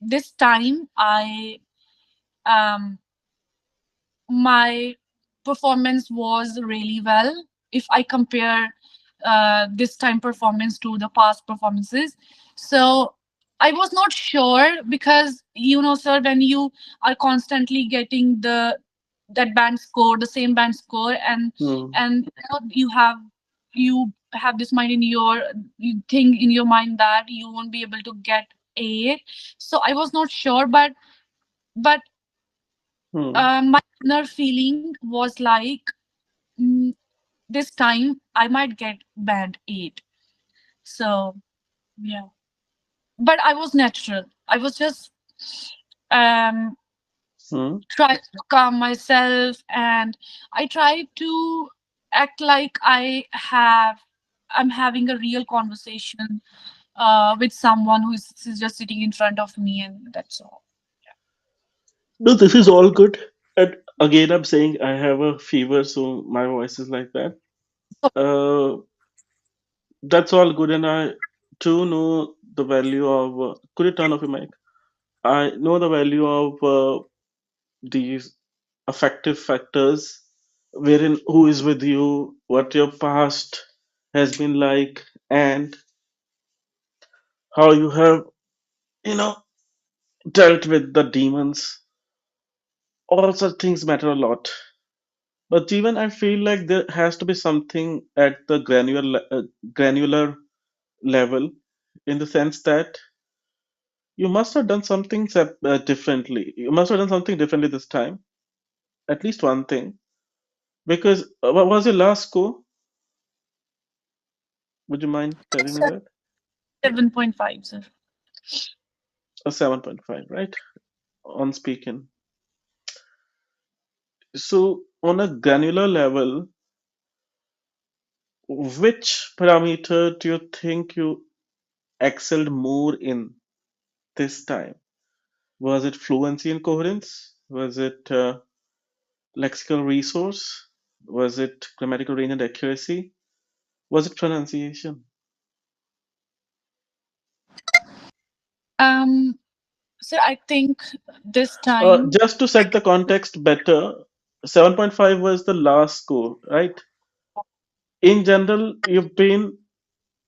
this time I um my performance was really well if I compare this time performance to the past performances. So I was not sure because sir, when you are constantly getting that band score, the same band score, Hmm. and you have this mind in your you think in your mind that you won't be able to get A. So I was not sure, but Hmm. my inner feeling was like, mm, this time I might get band 8. So yeah, but I was natural. I was just um Hmm. try to calm myself, and I try to act like I'm having a real conversation with someone who's just sitting in front of me, and that's all. No, this is all good. And again, I'm saying I have a fever, so my voice is like that. So, Uh, that's all good, and I too know the value of. Could you turn off your mic? I know the value of these affective factors, wherein who is with you, what your past has been like, and how you have, you know, dealt with the demons. All such things matter a lot. But even I feel like there has to be something at the granular level, in the sense that you must have done something differently. You must have done something differently this time. At least one thing. Because what was your last score? Would you mind telling me that? 7.5, sir. A 7.5, right? On speaking. So, on a granular level, which parameter do you think you excelled more in this time? Was it fluency and coherence? Was it lexical resource? Was it grammatical range and accuracy? Was it pronunciation? um so I think this time. Just to set the context better, 7.5 was the last score, right? In general, you've been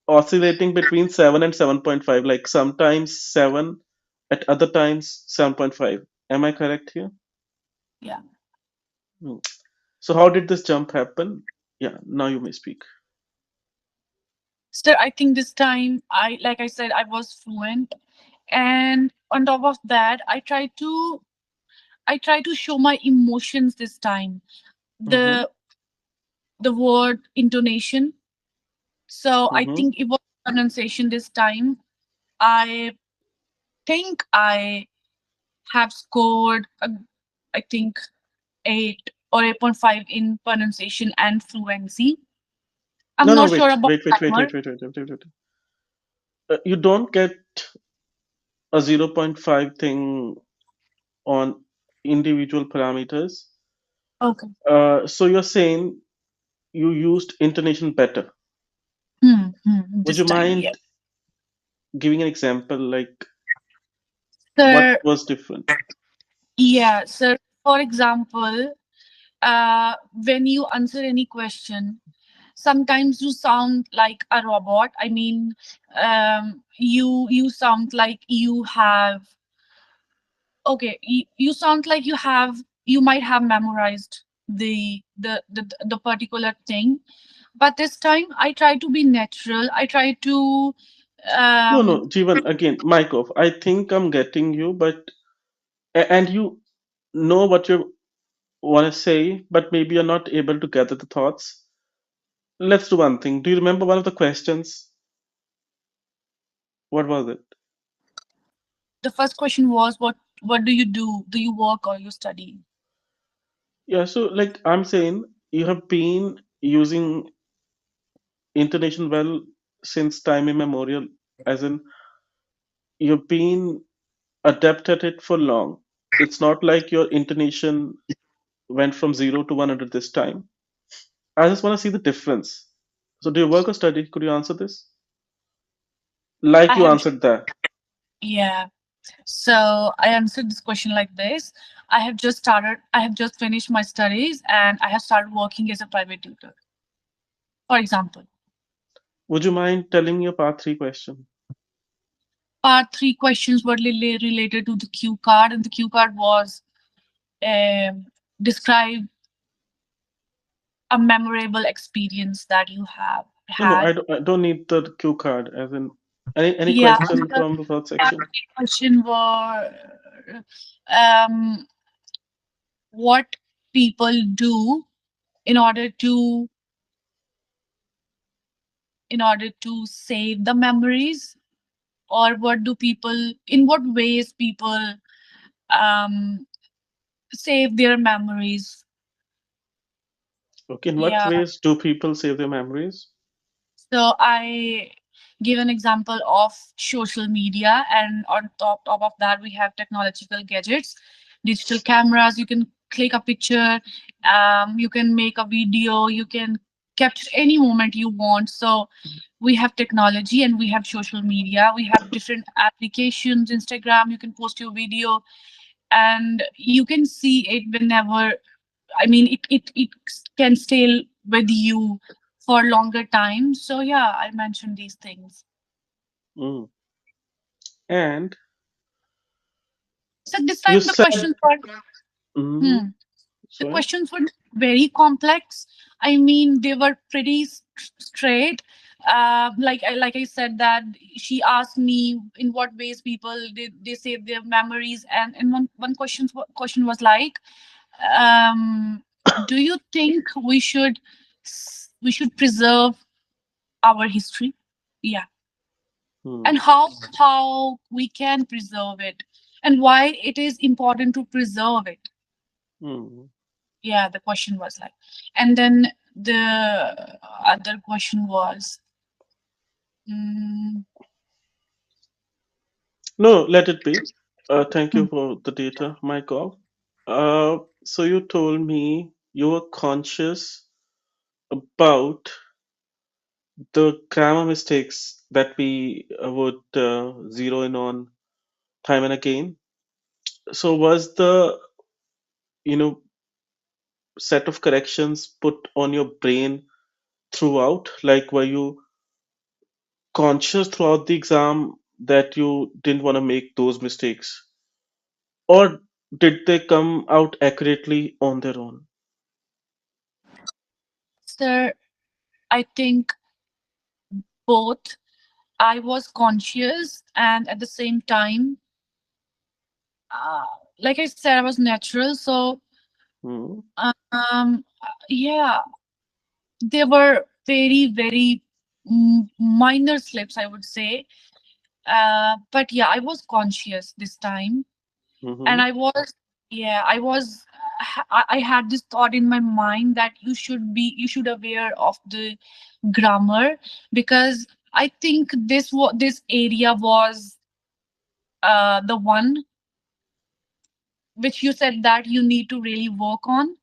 oscillating between 7 and 7.5, like sometimes 7, at other times 7.5. Am I correct here? Yeah. Hmm. So, how did this jump happen? Yeah, now you may speak. So I think this time, like I said, I was fluent, and on top of that, I try to show my emotions this time. Mm-hmm. The word intonation. So I Mm-hmm. think it was pronunciation this time. I think I have scored, I think 8 or 8.5 in pronunciation and fluency. I'm No, no, not sure wait, about wait, wait, wait, grammar. wait, wait, wait, wait, wait, wait. You don't get a zero point 0.5 thing on individual parameters. Okay. So you're saying you used intonation better. Would This you time, yeah. mind giving an example, like what So was different? yeah, so for example, when you answer any question, sometimes you sound like a robot. I mean, you sound like you have okay. You sound like you might have memorized the particular thing, but this time I try to be natural. I try to No, um no, Jeevan, again, mic off. I think I'm getting you, but and you know what you want to say, but maybe you're not able to gather the thoughts. Let's do one thing. Do you remember one of the questions? What was it? the first question was, what do you do? Do you work or you study? Yeah, so like I'm saying, you have been using intonation well since time immemorial, as in you've been adept at it for long. It's not like your intonation went from 0 to 100 this time. I just want to see the difference. So, do you work or study? Could you answer this? Like I you have answered that. Yeah. So I answered this question like this. I have just finished my studies and I have started working as a private tutor, for example. Would you mind telling me your part three question? Part three questions were related to the cue card, and the cue card was um, describe a memorable experience that you have No, no, had. I don't need the cue card. As in, any Yeah, question the from the first part section? three question were um, what people do in order to save the memories, or what do people in what ways people um, save their memories. Okay, in what Yeah. ways do people save their memories? So I give an example of social media, and on top of that, we have technological gadgets, digital cameras. You can click a picture, you can make a video, you can capture any moment you want. So we have technology and we have social media. We have different applications. Instagram, you can post your video, and you can see it whenever. I mean, it can stay with you for longer time. So yeah, I mentioned these things. Mm. And So this you time the said, questions were mm, hmm, the sorry. questions were very complex. I mean, they were pretty straight. Like I said that she asked me in what ways people they save their memories, and one question was like, do you think we should preserve our history? Yeah. And Mm, how we can preserve it, and why it is important to preserve it. mm. Yeah, the question was like. And then the other question was, mm, No, let it be. Thank you hmm, for the data, Michael. So you told me you were conscious about the grammar mistakes that we would zero in on time and again. So was the you know set of corrections put on your brain throughout? Like, were you conscious throughout the exam that you didn't want to make those mistakes, or did they come out accurately on their own? sir, I think both. I was conscious, and at the same time, uh, like I said, I was natural. So Hmm. um yeah, there were very minor slips, I would say. But yeah, I was conscious this time, and Hmm. I was, yeah, I was. I had this thought in my mind that you should aware of the grammar, because I think this area was the one which you said that you need to really work on.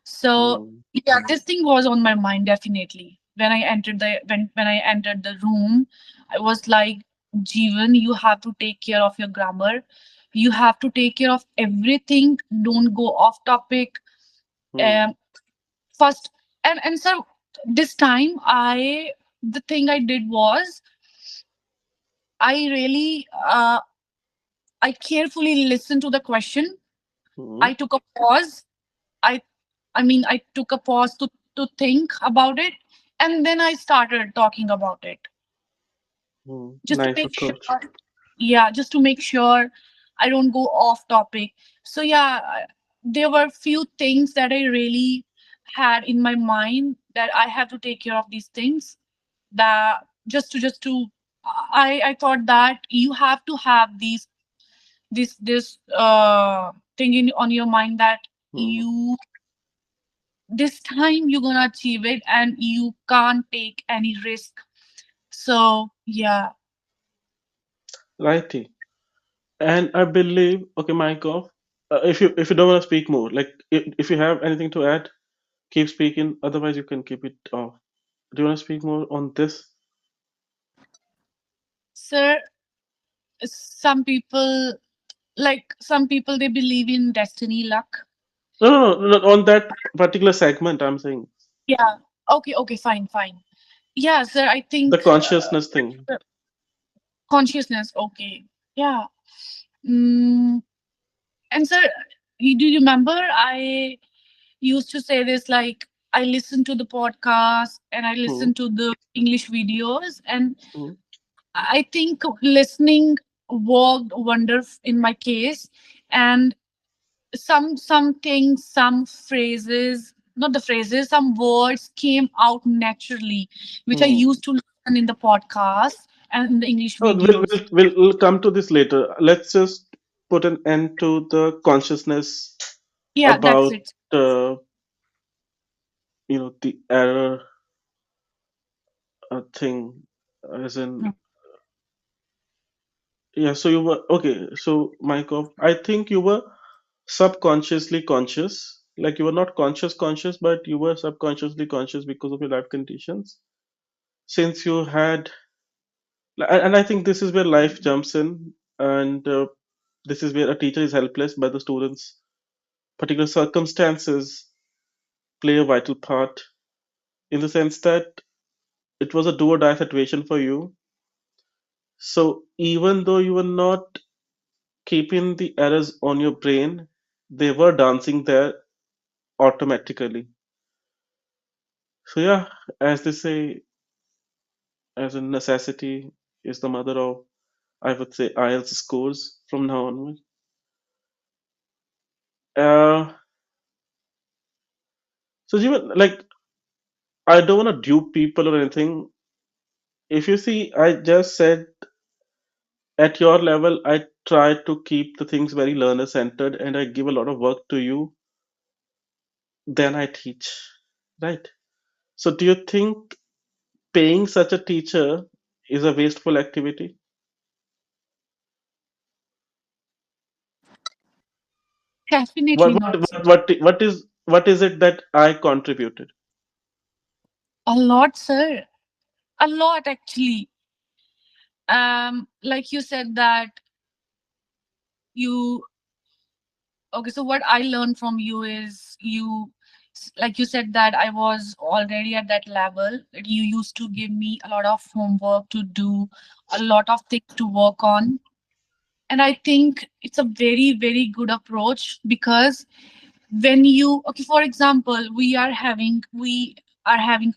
So Hmm. yeah, this thing was on my mind definitely when I entered when I entered the room. I was like, Jeevan, you have to take care of your grammar. You have to take care of everything. Don't go off topic. Hmm. Um, first, and so this time the thing I did was I really I carefully listened to the question. Hmm. I took a pause. I I mean, I took a pause to think about it, and then I started talking about it, Hmm. just to Nice make sure. approach. Yeah, just to make sure I don't go off topic. So yeah, there were few things that I really had in my mind that I have to take care of these things. That just to I thought that you have to have this thing in on your mind that Hmm. you this time you're gonna achieve it and you can't take any risk. So yeah. Righty. And I believe, okay, Michael, if you don't want to speak more, like if you have anything to add, keep speaking. Otherwise, you can keep it off. Do you want to speak more on this? Sir, some people. Like some people, they believe in destiny, luck. On that particular segment, I'm saying Yeah. Okay. Okay. Fine. Fine. Yeah, sir. I the think consciousness thing. consciousness. Okay. Yeah. Mm, and sir, do you remember I used to say this, like I listen to the podcast and I Hmm. listen to the English videos, and Hmm. I think listening worked wonders in my case. And some things, some phrases, not the phrases, some words came out naturally, which I Hmm. used to listen in the podcast and in the English Oh, videos. we'll come to this later. Let's just put an end to the consciousness Yeah, that's about it. uh, the error thing, as in, yeah. So you were okay. So Michael, I think you were subconsciously conscious. Like you were not conscious, but you were subconsciously conscious because of your life conditions. Since you had, and I think this is where life jumps in, and this is where a teacher is helpless, but the students' particular circumstances play a vital part in the sense that it was a do or die situation for you. So even though you were not keeping the errors on your brain, they were dancing there automatically. So yeah, as they say, as a necessity is the mother of, I would say, IELTS scores from now onward. Uh, so Jeevan, like, I don't want to dupe people or anything. If you see, I just said at your level, I try to keep the things very learner centered and I give a lot of work to you, then I teach. Right? So do you think paying such a teacher is a wasteful activity? Definitely What not, what sir. what is it that I contributed? A lot, sir. A lot, actually. Like you said that you okay, so what I learned from you is like you said that I was already at that level, that you used to give me a lot of homework to do, a lot of things to work on. And I think it's a very, very good approach, because when you okay, for example, we are having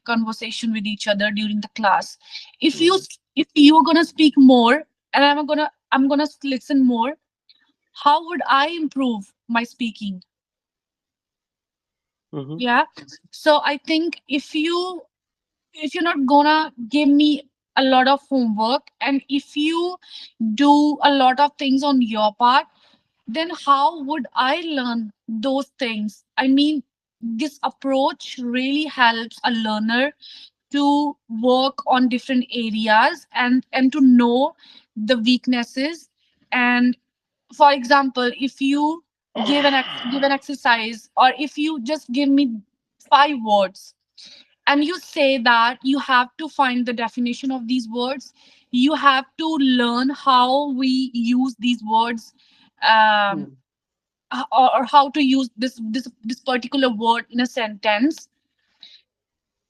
conversation with each other during the class. if you Mm-hmm. if you're gonna speak more and I'm gonna listen more, how would I improve my speaking? Mm-hmm. Yeah. So I think if you're not gonna give me a lot of homework, and if you do a lot of things on your part, then how would I learn those things? I mean, this approach really helps a learner to work on different areas and to know the weaknesses. And for example, if you give an exercise, or if you just give me 5 words and you say that you have to find the definition of these words, you have to learn how we use these words, um, or how to use this particular word in a sentence.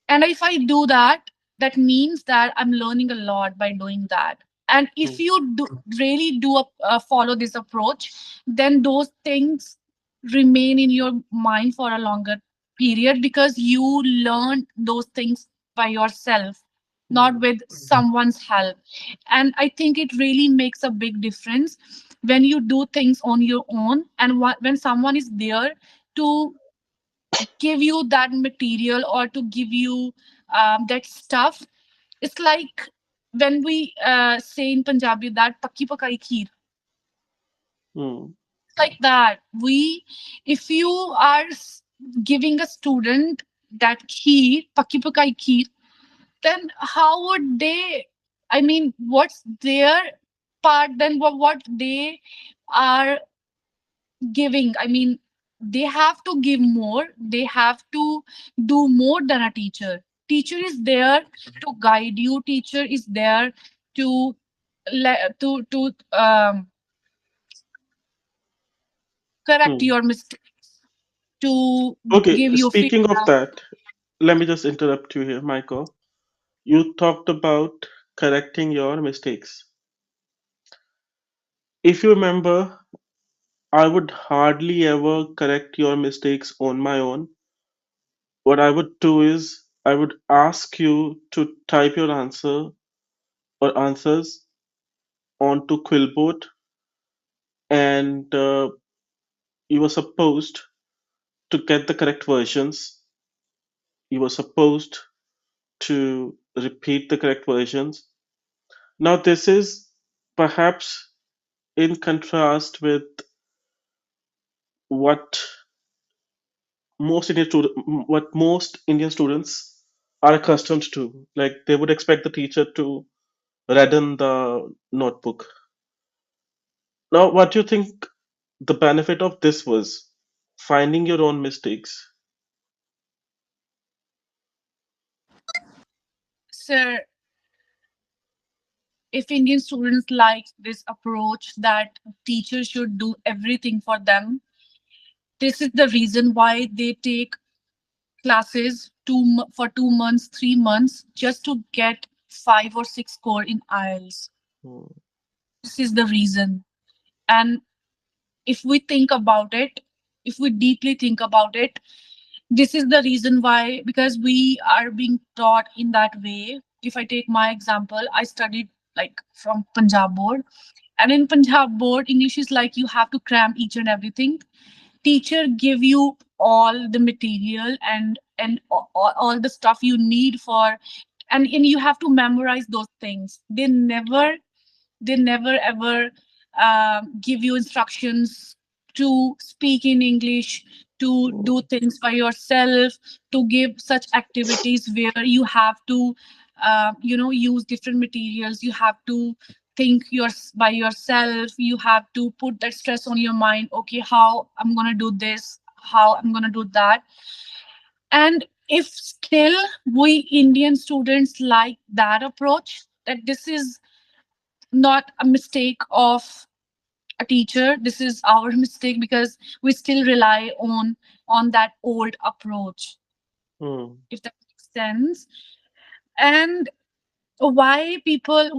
And if I do that, that means that I'm learning a lot by doing that. And if you do really do follow this approach, then those things remain in your mind for a longer period, because you learn those things by yourself, not Mm-hmm. with someone's help. And I think it really makes a big difference when you do things on your own, and when someone is there to give you that material, or to give you that stuff. It's like when we say in Punjabi that pakki pakai kheer. Mm-hmm. Like that, if you are giving a student that kheer, pakki pakai kheer, then how would they, I mean, what's their part then? What they are giving, I mean, they have to give more, they have to do more than a teacher is there to guide you, teacher is there to to correct Hmm. your mistakes, to Okay, give you speaking of feedback. that, let me just interrupt you here, Michael. You talked about correcting your mistakes. If you remember, I would hardly ever correct your mistakes on my own. What I would do is I would ask you to type your answer or answers onto Quillboard, and you were supposed to get the correct versions. You were supposed to repeat the correct versions. Now, this is perhaps in contrast with what what most Indian students are accustomed to. Like they would expect the teacher to redden the notebook. Now, what do you think the benefit of this was? Finding your own mistakes. Sir, if Indian students like this approach that teachers should do everything for them, this is the reason why they take classes for 2 months, 3 months just to get 5 or 6 score in IELTS. Hmm, This is the reason. And if we think about it, if we deeply think about it, this is the reason why, because we are being taught in that way. If I take my example, I studied like from Punjab board, and in Punjab board, English is like you have to cram each and everything. Teacher give you all the material and all the stuff you need for, and you have to memorize those things. They never ever give you instructions to speak in English, to do hmm, things by yourself, to give such activities where you have to use different materials. You have to think by yourself. You have to put that stress on your mind. Okay, how I'm gonna do this, how I'm gonna do that. And if still we Indian students like that approach, that this is not a mistake of a teacher, this is our mistake, because we still rely on that old approach, hmm, if that makes sense. And why people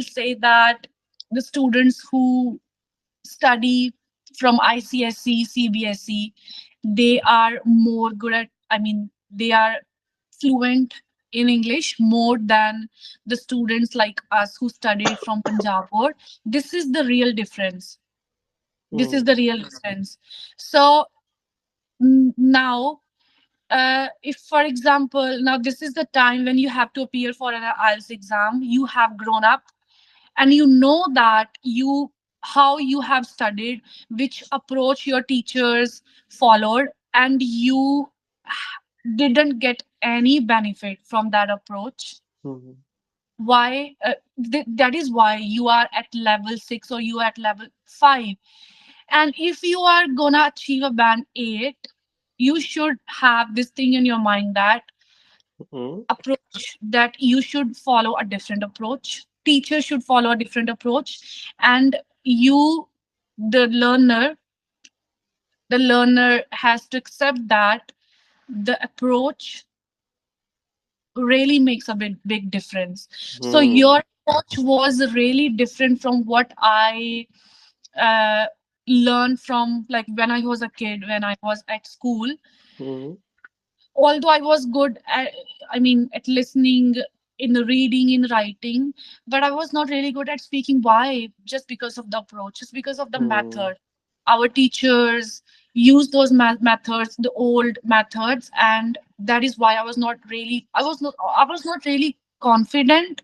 say that the students who study from ICSE, CBSE, they are more good at, I mean, they are fluent in English more than the students like us who studied from Punjab board. This is the real difference. This is hmm, the real difference. So now, if for example, now this is the time when you have to appear for an IELTS exam, you have grown up and you know that you how you have studied, which approach your teachers followed, and you didn't get any benefit from that approach. hmm, Why that is why you are at level 6 or you are at level 5. And if you are gonna achieve a band 8, you should have this thing in your mind that hmm, approach, that you should follow a different approach, teacher should follow a different approach, and you, the learner has to accept that the approach really makes a big difference. So hmm, your approach was really different from what I uh, learned from, like, when I was a kid, when I was at school. hmm, Although I was good at, I mean, at listening, in the reading, in writing, but I was not really good at speaking. Why? Just because of the approach, just because of the hmm, method. Our teachers use those methods, the old methods, and that is why I was not really confident.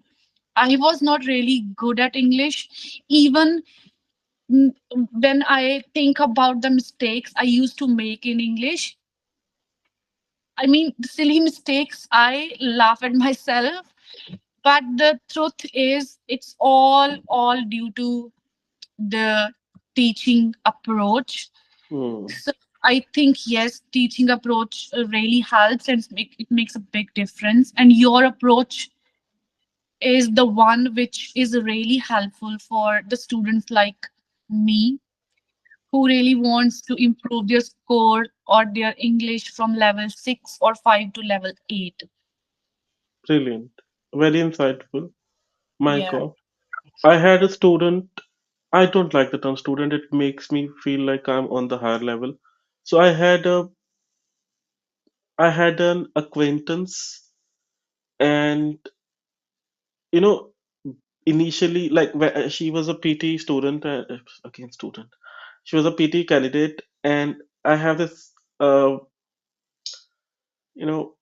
I was not really good at English. Even mm, when I think about the mistakes I used to make in English, I mean, the silly mistakes, I laugh at myself. But the truth is, it's all due to the teaching approach. hmm, So I think yes, teaching approach really helps, and it makes a big difference. And your approach is the one which is really helpful for the students like me, who really wants to improve their score or their English from level 6 or 5 to level 8. Brilliant. Very insightful. Yeah. Michael. I had a student. I don't like the term student. It makes me feel like I'm on the higher level. So I had an acquaintance, and you know, initially, like she was a PT student, again student. She was a PT candidate, and I have this, uh, you know,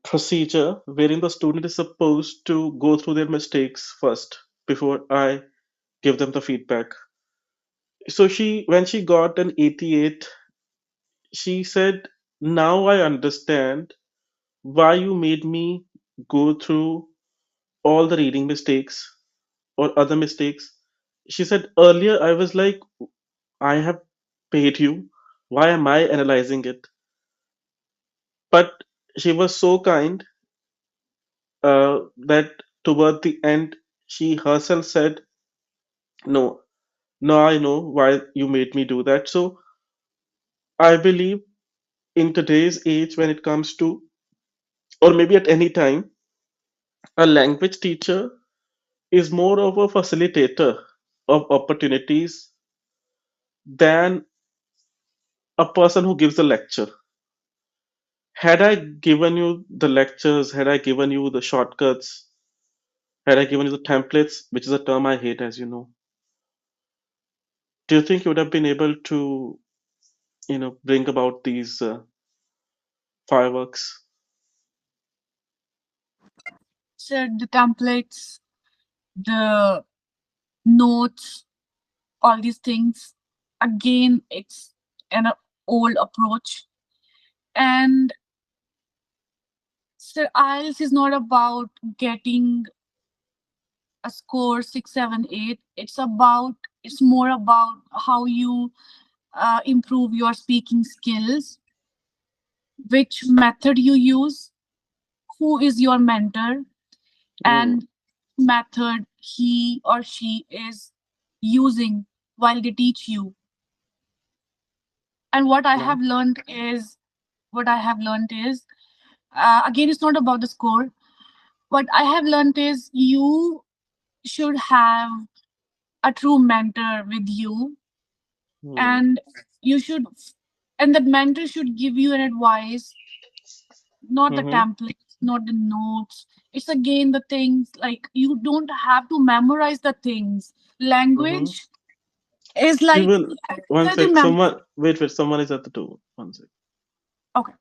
procedure wherein the student is supposed to go through their mistakes first before I give them the feedback. So when she got an 88, she said, "Now I understand why you made me go through all the reading mistakes or other mistakes." She said, "Earlier I was like, I have paid you. Why am I analyzing it?" But she was so kind, that toward the end, she herself said, "No, now I know why you made me do that." So I believe in today's age, when it comes to, or maybe at any time, a language teacher is more of a facilitator of opportunities than a person who gives a lecture. Had I given you the lectures, had I given you the shortcuts, had I given you the templates, which is a term I hate, as you know, do you think you would have been able to, bring about these fireworks? So the templates, the notes, all these things, again, it's an old approach. And so IELTS is not about getting a score 6, 7, 8. It's more about how you improve your speaking skills, which method you use, who is your mentor, Mm, and method he or she is using while they teach you. And no. what I have learned is, again, it's not about the score. What I have learned is you should have a true mentor with you, Mm, and you should, and that mentor should give you an advice, not the mm-hmm, templates, not the notes. It's again the things, like you don't have to memorize the things. mm-hmm. Language is like Even one the sec. mem- Someone, wait, wait. Someone is at the door. One sec. okay.